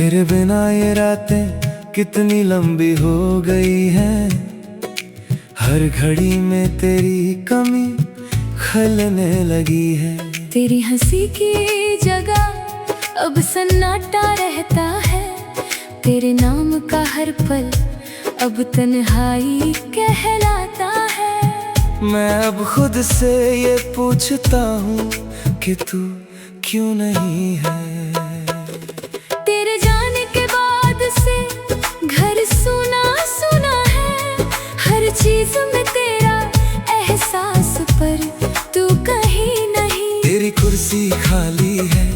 तेरे बिना ये रातें कितनी लंबी हो गई हैं। हर घड़ी में तेरी कमी खलने लगी है। तेरी हंसी की जगह अब सन्नाटा रहता है। तेरे नाम का हर पल अब तन्हाई कहलाता है। मैं अब खुद से ये पूछता हूँ कि तू क्यों नहीं है। तेरे जाने के बाद से घर सुना सुना है। हर चीज में तेरा एहसास पर तू कहीं नहीं। तेरी कुर्सी खाली है,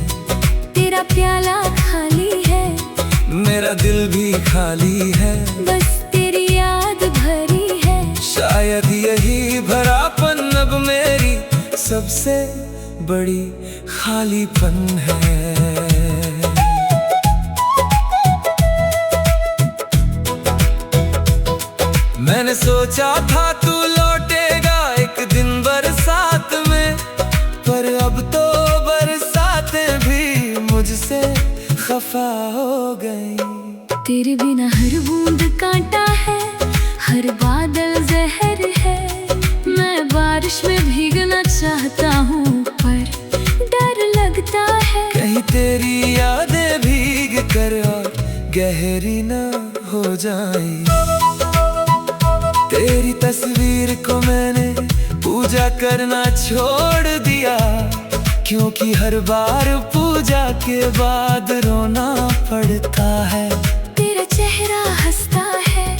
तेरा प्याला खाली है, मेरा दिल भी खाली है। बस तेरी याद भरी है। शायद यही भरापन अब मेरी सबसे बड़ी खालीपन है। मैंने सोचा था तू लौटेगा एक दिन बरसात में, पर अब तो बरसातें भी मुझसे खफा हो गई। तेरे बिना हर बूंद कांटा है, हर बादल जहर है। मैं बारिश में भीगना चाहता हूँ पर डर लगता है। कहीं तेरी यादें भीग कर और गहरी न हो जाए। तेरी तस्वीर को मैंने पूजा करना छोड़ दिया, क्योंकि हर बार पूजा के बाद रोना पड़ता है। तेरा चेहरा हंसता है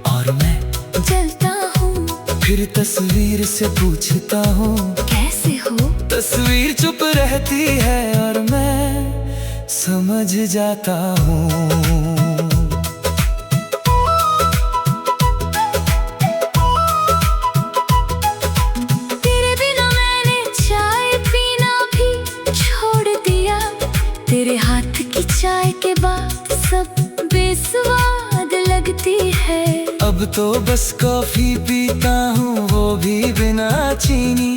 और मैं जलता हूँ। फिर तस्वीर से पूछता हूँ कैसे हो। तस्वीर चुप रहती है और मैं समझ जाता हूँ। तेरे हाथ की चाय के बाद सब बेस्वाद लगती है। अब तो बस कॉफी पीता हूँ, वो भी बिना चीनी।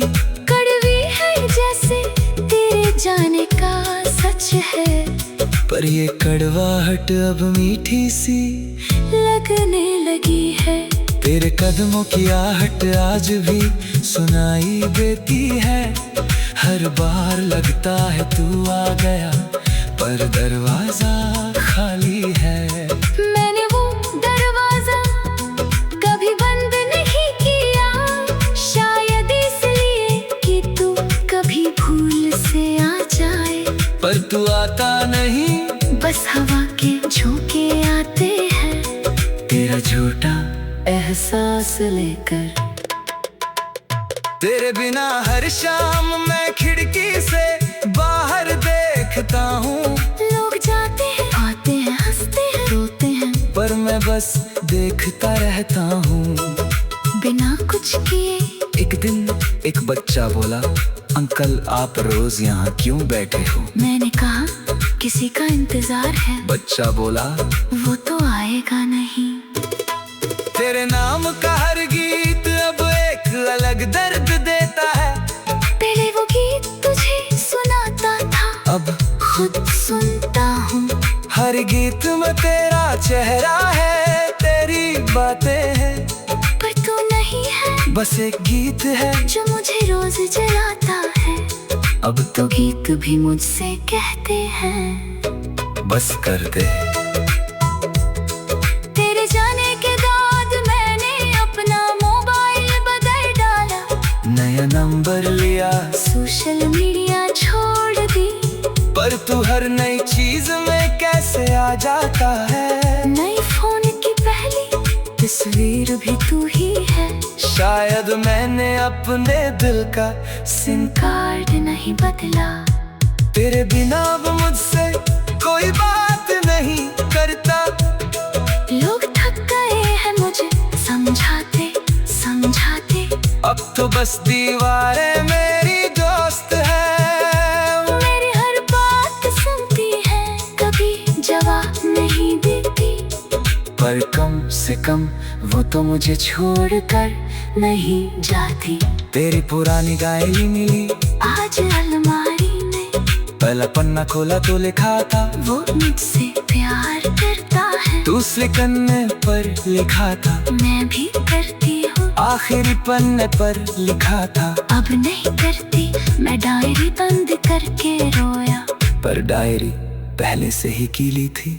कड़वी है जैसे तेरे जाने का सच है, पर ये कड़वाहट अब मीठी सी लगने लगी है। तेरे कदमों की आहट आज भी सुनाई देती है। हर बार लगता है तू आ गया पर दरवाजा खाली है। मैंने वो दरवाजा कभी बंद नहीं किया, शायद इसलिए कि तू कभी भूल से आ जाए। पर तू आता नहीं, बस हवा के झोंके आते हैं। तेरा झूठा एहसास लेकर। तेरे बिना हर शाम मैं खिड़की से बाहर देखता हूँ। लोग जाते हैं आते हैं हंसते हैं रोते हैं, पर मैं बस देखता रहता हूँ बिना कुछ किए। एक दिन एक बच्चा बोला, अंकल आप रोज यहाँ क्यों बैठे हो। मैंने कहा किसी का इंतजार है। बच्चा बोला वो तो आएगा नहीं। तेरे नाम का हर गीत अब एक अलग दर्द देता है। पहले वो गीत तुझे सुनाता था, अब खुद सुनता हूँ। हर गीत में तेरा चेहरा है, तेरी बातें हैं, पर तू नहीं है। बस एक गीत है जो मुझे रोज जलाता है। अब तो गीत भी मुझसे कहते हैं बस कर दे। तेरे जाने के बाद मैंने अपना मोबाइल बदल डाला, नया नंबर लिया, सोशल मीडिया छोड़ दी। पर तू हर नई चीज में कैसे आ जाता है। नई फोन की पहली तस्वीर भी तू ही है। शायद मैंने अपने दिल का सिम कार्ड नहीं बदला। तेरे बिना अब मुझसे कोई बात नहीं करता। लोग थक गए हैं मुझे समझाते समझाते। अब तो बस दीवारें मेरी दोस्त है। मेरी हर बात सुनती है, कभी जवाब नहीं देती। पर कम से कम वो तो मुझे छोड़कर नहीं जाती। तेरी पुरानी डायरी मिली आज अलमारी में, पहला पन्ना खोला तो लिखा था वो मुझसे प्यार प्यार करता है। दूसरे कन्ने पर लिखा था, मैं भी करती हूँ। आखिरी पन्ने पर लिखा था, अब नहीं करती। मैं डायरी बंद करके रोया, पर डायरी पहले से ही कीली थी।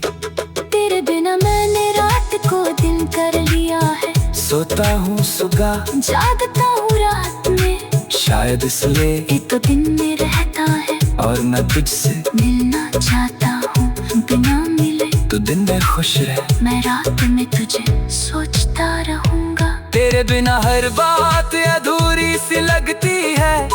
तेरे बिना मैंने रात को दिन कर लिया है। सोता हूँ सुबह, जागता हूँ रात में, शायद इसलिए ये तो दिन में रहता है। और मैं तुझसे मिलना चाहता हूँ, बिना मिले तो दिन में खुश रह। मैं रात में तुझे सोचता रहूंगा। तेरे बिना हर बात अधूरी सी लगती है,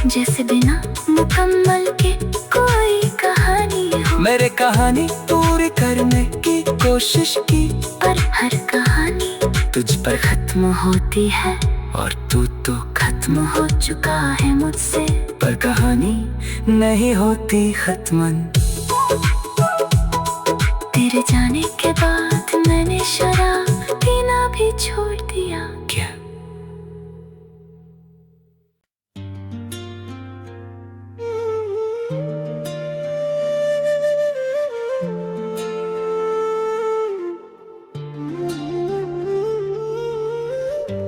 जैसे बिना मुकम्मल के कोई कहानी हो। मेरे कहानी पूरी करने की कोशिश की, पर हर कहानी तुझ पर खत्म होती है। और तू तो खत्म हो चुका है मुझसे, पर कहानी नहीं होती खत्मन। तेरे जाने के बाद मैंने शराब पीना भी छोड़ दिया। क्या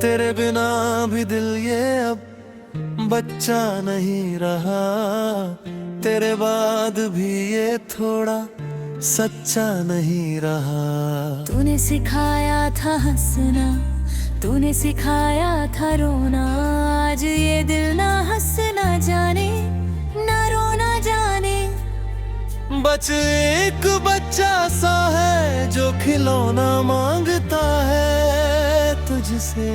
तेरे बिना भी दिल ये अब बच्चा नहीं रहा, तेरे बाद भी ये थोड़ा सच्चा नहीं रहा। तूने सिखाया था हंसना, तूने सिखाया था रोना। आज ये दिल ना हंसना जाने, ना रोना जाने। बस एक बच्चा सा है जो खिलौना मांगता है तुझसे।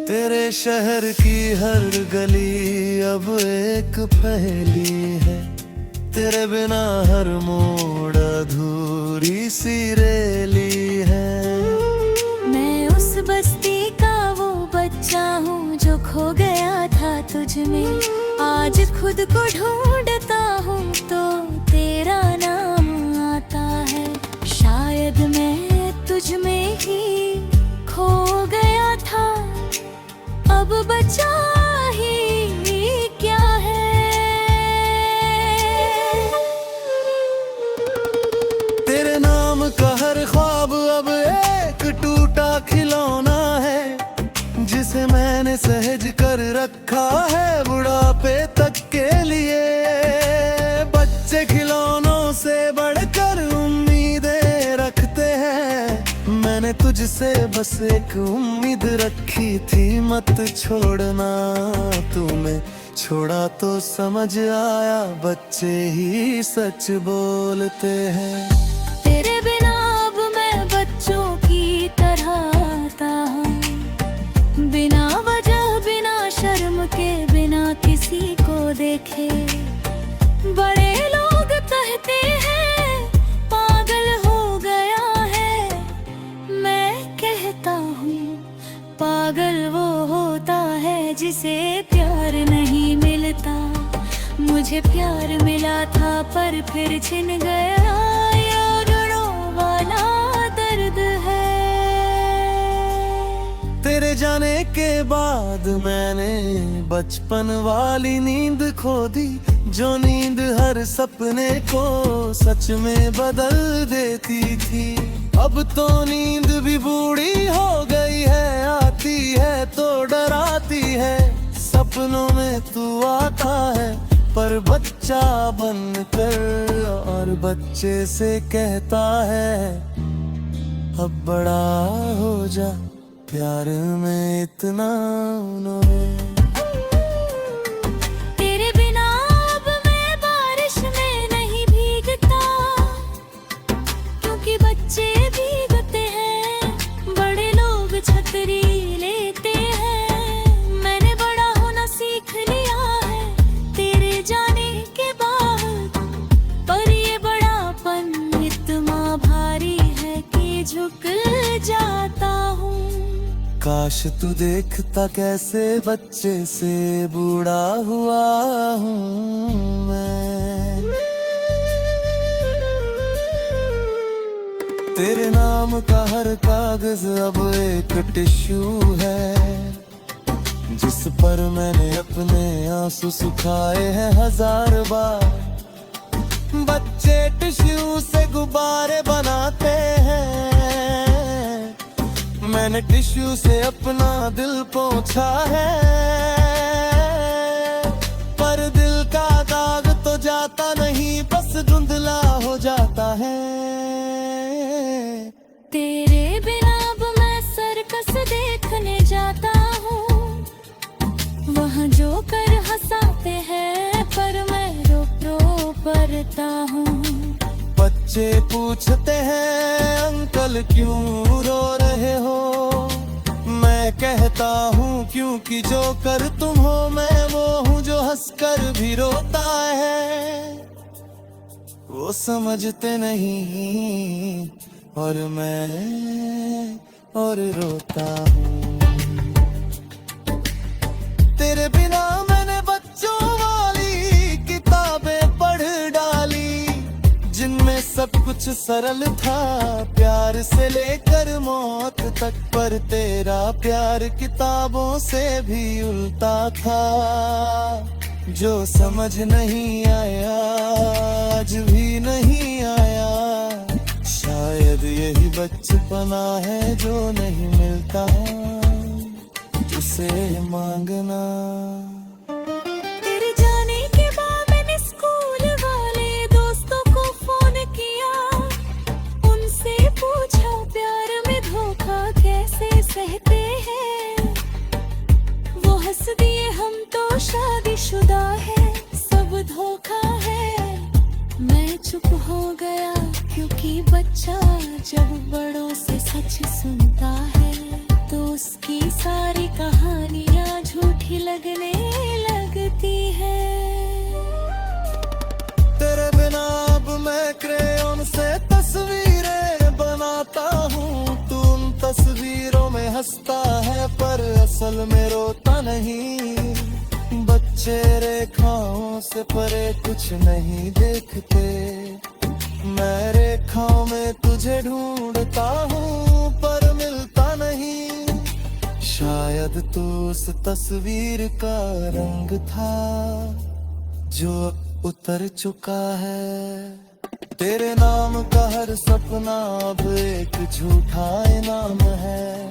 तेरे शहर की हर गली अब एक पहेली है, तेरे बिना हर मोड़ अधूरी सी रेली है। मैं उस बस्ती का वो बच्चा हूँ जो खो गया था तुझ में। आज खुद को ढूंढता हूँ तो तेरा नाम आता है। शायद मैं तुझ में ही खो गया था, अब बचा ही क्या है। तेरे नाम का हर ख्वाब अब एक टूटा खिलौना है, जिसे मैंने सहेज कर रखा है बुढ़ापे तक के लिए। बच्चे खिलौनों से बढ़कर उम्मीदें रखते हैं, मैंने तुझसे बस एक उम्मीद रखी थी, मत छोड़ना। तूने छोड़ा तो समझ आया, बच्चे ही सच बोलते हैं। तेरे बिना अब मैं बच्चों की तरह आता हूँ, बिना वजह बिना शर्म के, बिना किसी को देखे। बड़े लोग कहते हैं पागल हो गया है, मैं कहता हूँ पागल वो होता है जिसे प्यार नहीं मिलता। मुझे प्यार मिला था पर फिर छिन गया, यारों वाला दर्द है। तेरे जाने के बाद मैंने बचपन वाली नींद खो दी, जो नींद हर सपने को सच में बदल देती थी। अब तो नींद भी बूढ़ी हो गई है, आती है तो डराती है। सपनों में तू आता है पर बच्चा बनकर, और बच्चे से कहता है अब बड़ा हो जा, प्यार में इतना न हो। तेरे बिना अब मैं बारिश में नहीं भीगता, क्योंकि बच्चे भीगते हैं, बड़े लोग छतरी लेते हैं। मैंने बड़ा होना सीख लिया है तेरे जाने के बाद, पर ये बड़ापन इतना भारी है कि झुक जाता हूँ। काश तू देखता कैसे बच्चे से बूढ़ा हुआ हूँ मैं। तेरे नाम का हर कागज अब एक टिश्यू है, जिस पर मैंने अपने आंसू सुखाए हैं 1000 बार। बच्चे टिश्यू से गुब्बारे बनाते हैं, मैंने टिश्यू से अपना दिल पोंछा है, पर दिल का दाग तो जाता नहीं, बस धुंधला हो जाता है। तेरे बिना अब मैं सर्कस देखने जाता हूँ, वहाँ जो कर हंसाते हैं, पर मैं रो पड़ता हूँ। बच्चे पूछते हैं अंकल क्यों रो रहे हो, मैं कहता हूँ क्योंकि जो कर तुम हो मैं वो हूँ जो हंसकर भी रोता है। वो समझते नहीं और मैं और रोता हूँ। तेरे बिना मैंने बच्चों वाली किताबें पढ़ डाली, जिनमें सब कुछ सरल था, प्यार से लेकर मौत तक, पर तेरा प्यार किताबों से भी उल्टा था। जो समझ नहीं आया आज भी नहीं आया, शायद यही बचपना है जो नहीं मिलता उसे मांगना। तेरे जाने के बाद मैंने स्कूल वाले दोस्तों को फोन किया, उनसे पूछा प्यार में धोखा कैसे सहते हैं। वो हंस दिए हम तो शादीशुदा है, सब धोखा है। मैं चुप हो गया क्योंकि बच्चा जब बड़ों से सच सुनता है तो उसकी सारी कहानियां झूठी लगने लगती है। तेरे बिना अब मैं क्रेयॉन से तस्वीरें बनाता हूँ, तू उन तस्वीरों में हंसता है पर असल में रोता नहीं। बच्चे रेखाओं से परे कुछ नहीं देखते, मैं रेखाओं में तुझे ढूंढता हूँ पर मिलता नहीं। शायद तू उस तस्वीर का रंग था जो उतर चुका है। तेरे नाम का हर सपना अब एक झूठा इनाम है,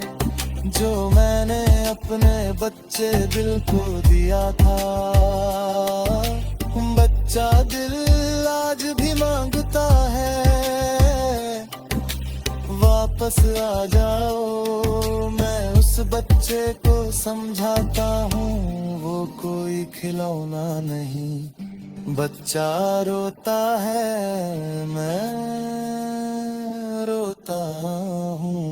जो मैंने अपने बच्चे दिल को दिया था। बच्चा दिल आज भी मांगता है, वापस आ जाओ। मैं उस बच्चे को समझाता हूँ वो कोई खिलौना नहीं, बच्चा रोता है मैं रोता हूँ।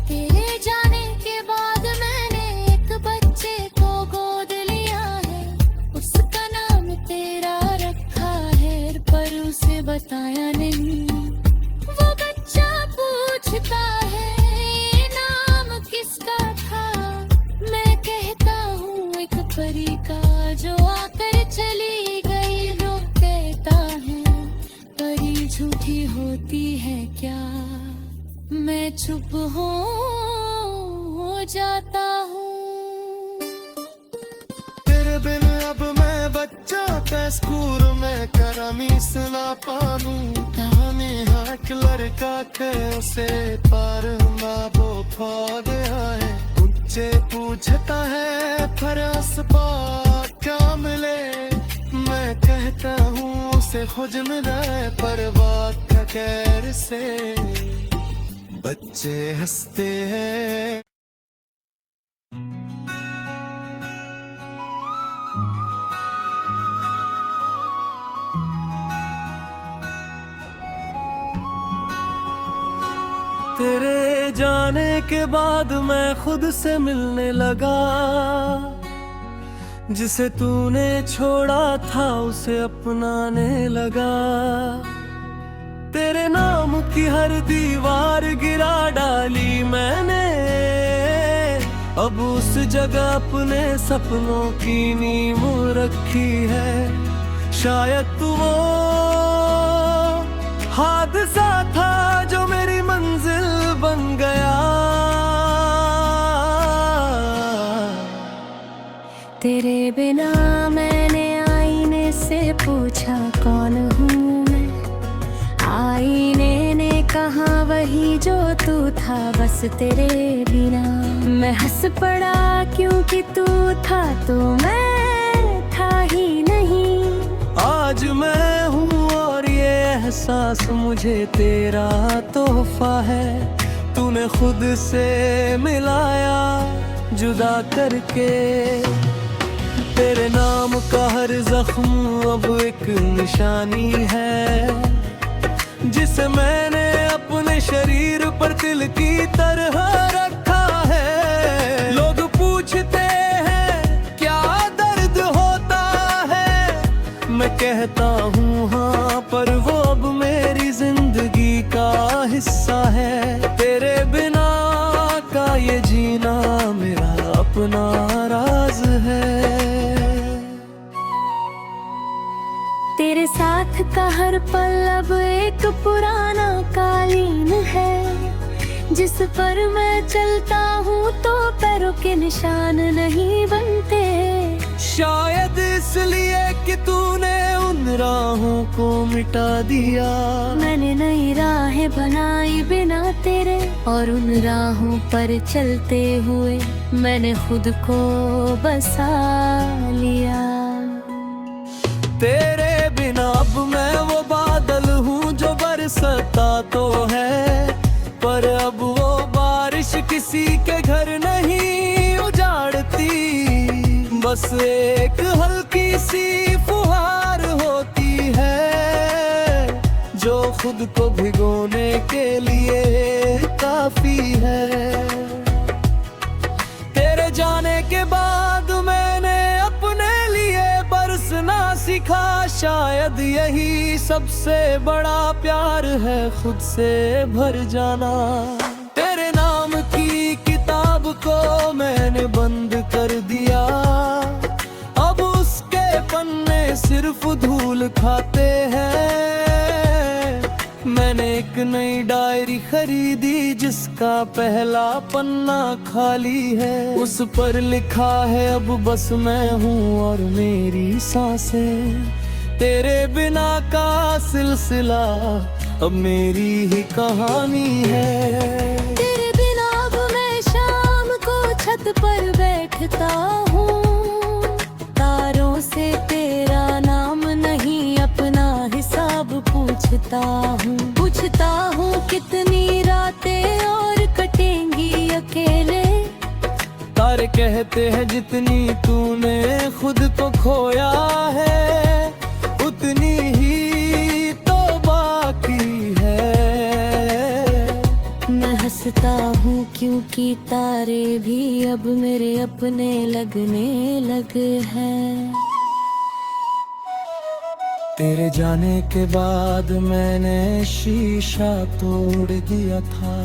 तेरे जाने के बाद मैंने एक बच्चे को गोद लिया है, उसका नाम तेरा रखा है पर उसे बताया नहीं। वो बच्चा पूछता है ये नाम किसका था, मैं कहता हूँ एक परी का जो आकर चली गई। लोग कहता है परी झूठी होती है क्या, मैं चुप हो जाता हूँ। तेरे बिन अब मैं बच्चा का स्कूल में करामीस ना पालूं, कहानी हाक लड़का के उसे पर बाबो फादे आए। मुझे पूछता है फरस पा क्या मिले, मैं कहता हूँ उसे खुद मिले पर बात का कैर से। बच्चे हंसते हैं तेरे जाने के बाद मैं खुद से मिलने लगा, जिसे तूने छोड़ा था उसे अपनाने लगा। तेरे नाम की हर दीवार गिरा डाली मैंने, अब उस जगह अपने सपनों की नींव रखी है। शायद तू वो हादसा था जो मेरी मंजिल बन गया। तेरे बिना मैंने आईने से पूछा बस तेरे बिना। मैं हंस पड़ा क्योंकि तू था तो मैं था ही नहीं। आज मैं हूँ और ये एहसास मुझे तेरा तोहफा है। तूने खुद से मिलाया जुदा करके। तेरे नाम का हर जख्म अब एक निशानी है, जिसे मैंने अपने शरीर पर तिल की तरह रखा है। लोग पूछते हैं क्या दर्द होता है, मैं कहता हूँ हाँ, पर वो अब मेरी जिंदगी का हिस्सा है। तेरे बिना का ये जीना मेरा अपना राज है। तेरे साथ का हर पल अब एक पुराना कालीन है, जिस पर मैं चलता हूँ तो पैरों के निशान नहीं बनते। शायद इसलिए कि तूने उन राहों को मिटा दिया। मैंने नई राहें बनाई बिना तेरे, और उन राहों पर चलते हुए मैंने खुद को बसा लिया। तेरे बिना अब मैं वो बादल हूँ जो बरसता तो है, पर अब वो बारिश किसी के घर नहीं उजाड़ती। बस एक हल्की सी फुहार होती है, जो खुद को भिगोने के लिए काफी है। तेरे जाने के बाद मैंने अपने लिए बरसना सीखा। शायद यही सबसे बड़ा प्यार है, खुद से भर जाना। तेरे नाम की किताब को मैंने बंद कर दिया, अब उसके पन्ने सिर्फ धूल खाते हैं। मैंने एक नई डायरी खरीदी जिसका पहला पन्ना खाली है। उस पर लिखा है अब बस मैं हूँ और मेरी सांसें। तेरे बिना का सिलसिला अब मेरी ही कहानी है। तेरे बिना अब मैं शाम को छत पर बैठता हूँ, तारों से तेरा नाम नहीं अपना हिसाब पूछता हूँ कितनी रातें और कटेंगी अकेले। तारे कहते हैं जितनी तूने खुद को खोया है, उतनी ही तो बाकी है। मैं हंसता हूँ क्योंकि तारे भी अब मेरे अपने लगने लगे हैं। तेरे जाने के बाद मैंने शीशा तोड़ दिया था,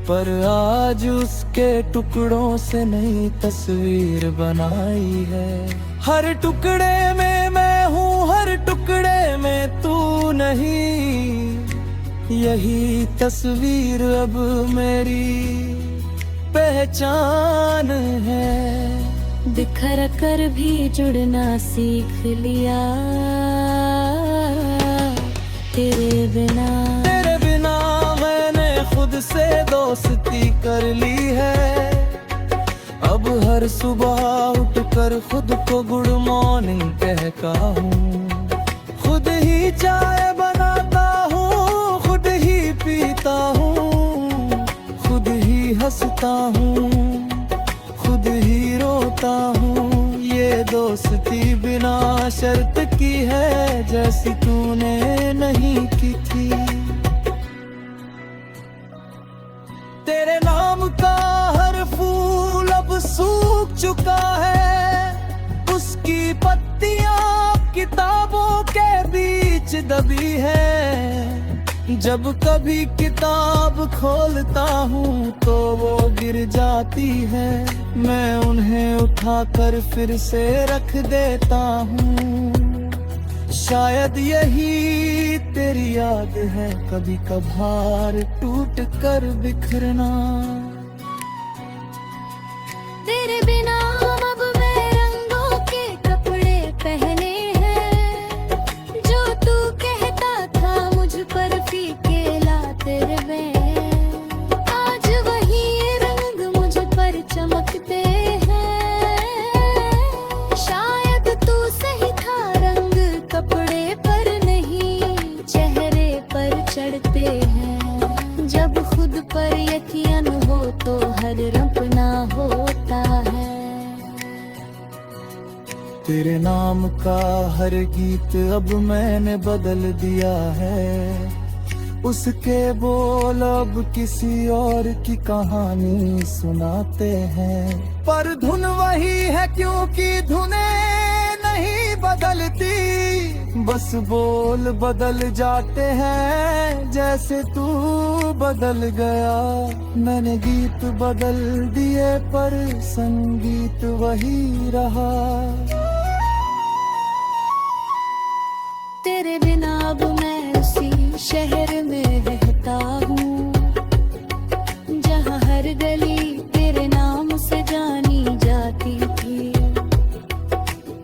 पर आज उसके टुकड़ों से नई तस्वीर बनाई है। हर टुकड़े में मैं हूँ, हर टुकड़े में तू नहीं। यही तस्वीर अब मेरी पहचान है। बिखर कर भी जुड़ना सीख लिया तेरे बिना। तेरे बिना मैंने खुद से दोस्ती कर ली है। अब हर सुबह उठकर खुद को गुड मॉर्निंग कहता हूँ। खुद ही चाय बनाता हूँ, खुद ही पीता हूँ, खुद ही हंसता हूँ, खुद ही रोता हूँ। ये दोस्ती बिना शर्त की है, जैसी तूने नहीं की थी। तेरे नाम का हर फूल अब सूख चुका है, उसकी पत्तियां किताबों के बीच दबी है। जब कभी किताब खोलता हूँ तो वो गिर जाती है, मैं उन्हें उठाकर फिर से रख देता हूँ। शायद यही तेरी याद है, कभी कभार टूट कर बिखरना। तेरे बिना अब मैं रंगों के कपड़े पहने हैं, जो तू कहता था मुझ पर फीके लाते रहे। आज तेरे नाम का हर गीत अब मैंने बदल दिया है, उसके बोल अब किसी और की कहानी सुनाते हैं। पर धुन वही है क्योंकि धुनें नहीं बदलती, बस बोल बदल जाते हैं जैसे तू बदल गया। मैंने गीत बदल दिए पर संगीत वही रहा। तेरे बिना अब मैं उसी शहर में रहता हूँ, जहाँ हर गली तेरे नाम से जानी जाती थी।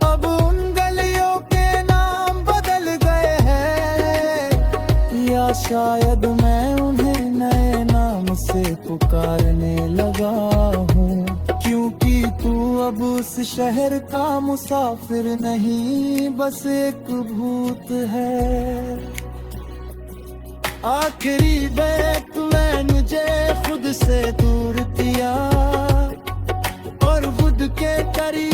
अब उन गलियों के नाम बदल गए हैं, या शायद मैं उन्हें नए नाम से पुकारने लगा हूँ, क्योंकि तू अब उस शहर का मुसाफिर नहीं बस एक भूत है। आखिरी बैत में मुझे खुद से दूर किया और खुद के करीब